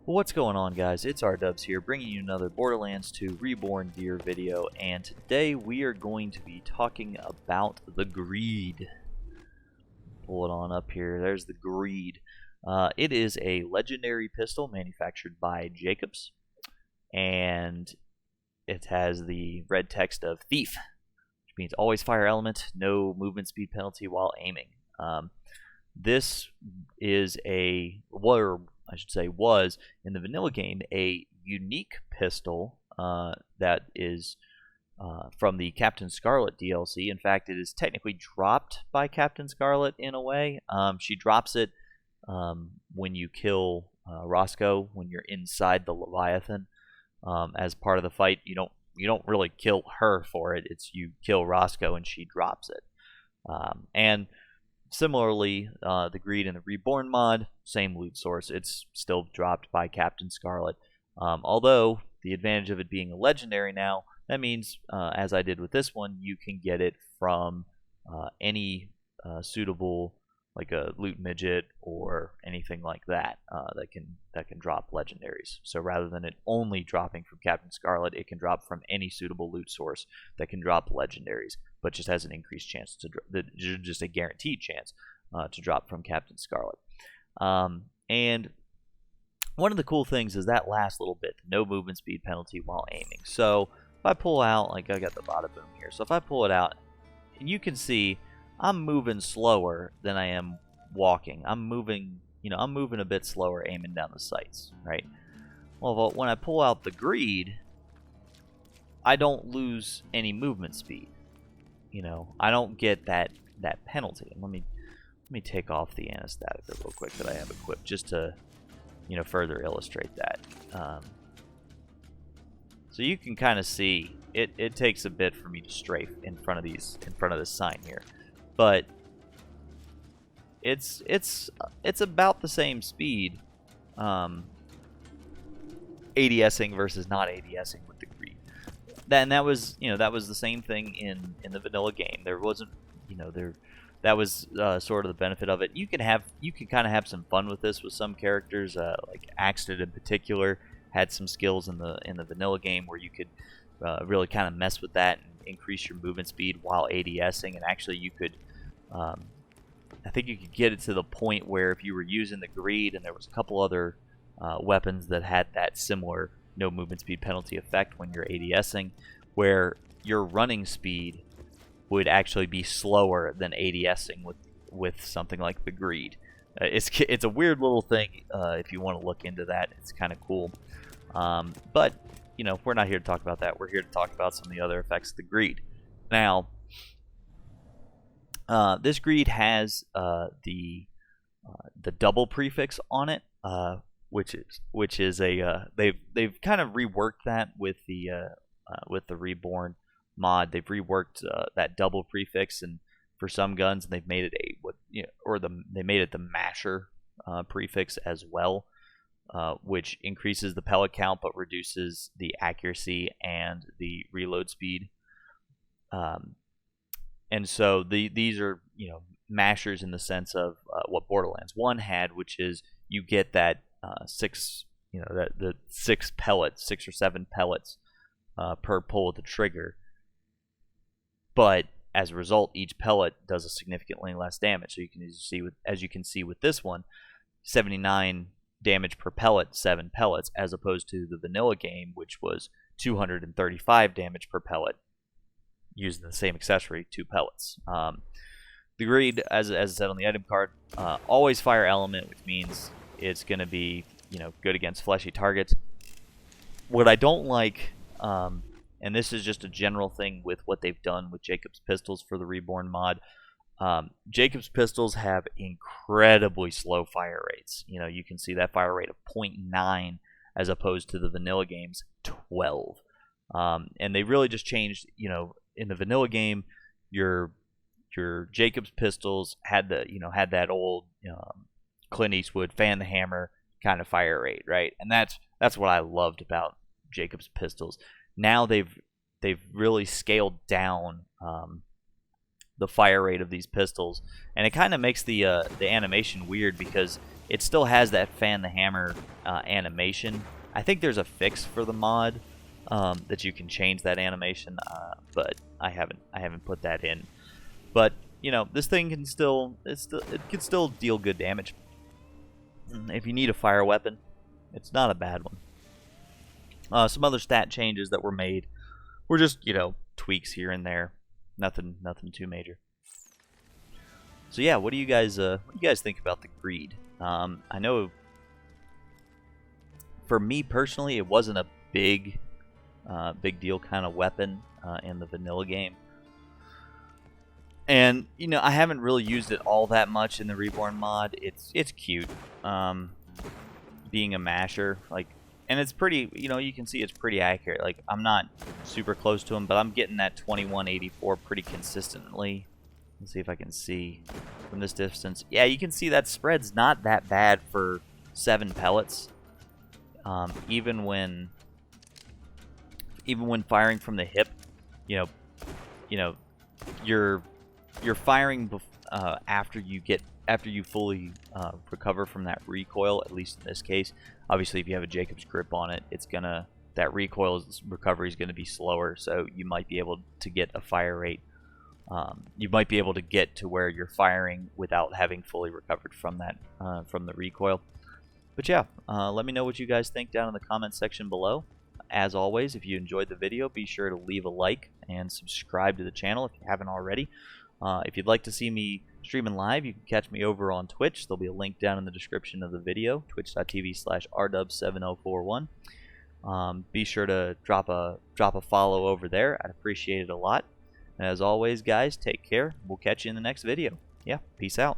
What's going on, guys? It's R-Dubs here, bringing you another Borderlands 2 Reborn gear video, and today we are going to be talking about the Greed. Pull it on up here. There's the Greed. It is a legendary pistol manufactured by Jacobs, and it has the red text of Thief, which means always fire element, no movement speed penalty while aiming. This is I should say was in the vanilla game a unique pistol that is from the Captain Scarlet DLC. In fact, it is technically dropped by Captain Scarlet in a way. She drops it when you kill Roscoe, when you're inside the Leviathan. As part of the fight, you don't really kill her for it. It's you kill Roscoe and she drops it. And similarly, the Greed in the Reborn mod, same loot source. It's still dropped by Captain Scarlet. Although, the advantage of it being a legendary now, that means, as I did with this one, you can get it from any suitable, like a loot midget or anything like that, that can drop legendaries. So rather than it only dropping from Captain Scarlet, it can drop from any suitable loot source that can drop legendaries, but just has an increased chance to just a guaranteed chance to drop from Captain Scarlet. And one of the cool things is that last little bit, no movement speed penalty while aiming. So if I pull out, like I got the bada boom here, so if I pull it out, you can see I'm moving slower than I am walking. I'm moving a bit slower aiming down the sights, right? Well, when I pull out the Greed, I don't lose any movement speed. I don't get that penalty. Let me take off the anesthetic real quick that I have equipped just to further illustrate that. So you can kind of see it takes a bit for me to strafe in front of this sign here, but it's about the same speed, ADSing versus not ADSing with the Greed. That was the same thing in the vanilla game. There wasn't that was sort of the benefit of it. You can kind of have some fun with this with some characters, like Axton in particular had some skills in the vanilla game where you could really kind of mess with that and increase your movement speed while ADSing, and actually you could I think you could get it to the point where if you were using the Greed and there was a couple other weapons that had that similar no movement speed penalty effect when you're ADSing, where your running speed would actually be slower than ADSing with something like the Greed. It's a weird little thing. If you want to look into that, it's kind of cool. But we're not here to talk about that. We're here to talk about some of the other effects of the Greed. Now, this Greed has the double prefix on it, which is a they've kind of reworked that with the Reborn mod. They've reworked that double prefix, and for some guns, they've made it they made it the masher prefix as well, which increases the pellet count but reduces the accuracy and the reload speed. And so these are mashers in the sense of what Borderlands 1 had, which is you get that six or seven pellets per pull of the trigger. But as a result, each pellet does a significantly less damage. So you can see with this one, 79 damage per pellet, 7 pellets, as opposed to the vanilla game, which was 235 damage per pellet, using the same accessory, 2 pellets. The Greed, as I said on the item card, always fire element, which means it's going to be good against fleshy targets. What I don't like, and this is just a general thing with what they've done with Jacobs pistols for the Reborn mod, Jacobs pistols have incredibly slow fire rates. You can see that fire rate of 0.9 as opposed to the vanilla game's 12. And they really just changed, in the vanilla game, your Jacobs pistols had that old Clint Eastwood fan the hammer kind of fire rate, right? And that's what I loved about Jacobs pistols. Now they've really scaled down the fire rate of these pistols, and it kind of makes the animation weird, because it still has that fan the hammer animation. I think there's a fix for the mod that you can change that animation, but I haven't put that in. But you know, this thing can it can still deal good damage. If you need a fire weapon, it's not a bad one. Some other stat changes that were made were just, you know, tweaks here and there. Nothing too major. So yeah, what do you guys think about the greed? I know for me personally, it wasn't a big deal kind of weapon in the vanilla game. And you know, I haven't really used it all that much in the Reborn mod. It's cute, being a masher, like, and it's pretty. You know, you can see it's pretty accurate. Like, I'm not super close to him, but I'm getting that 2184 pretty consistently. Let's see if I can see from this distance. Yeah, you can see that spread's not that bad for 7 pellets. Even when firing from the hip, you know, you're firing after you fully recover from that recoil. At least in this case, obviously, if you have a Jacob's grip on it, that recoil recovery is gonna be slower. So you might be able to get a fire rate. You might be able to get to where you're firing without having fully recovered from that from the recoil. But yeah, let me know what you guys think down in the comments section below. As always, if you enjoyed the video, be sure to leave a like and subscribe to the channel if you haven't already. If you'd like to see me streaming live, you can catch me over on Twitch. There'll be a link down in the description of the video, twitch.tv/rdub7041. Be sure to drop a follow over there. I'd appreciate it a lot. And as always, guys, take care. We'll catch you in the next video. Yeah, peace out.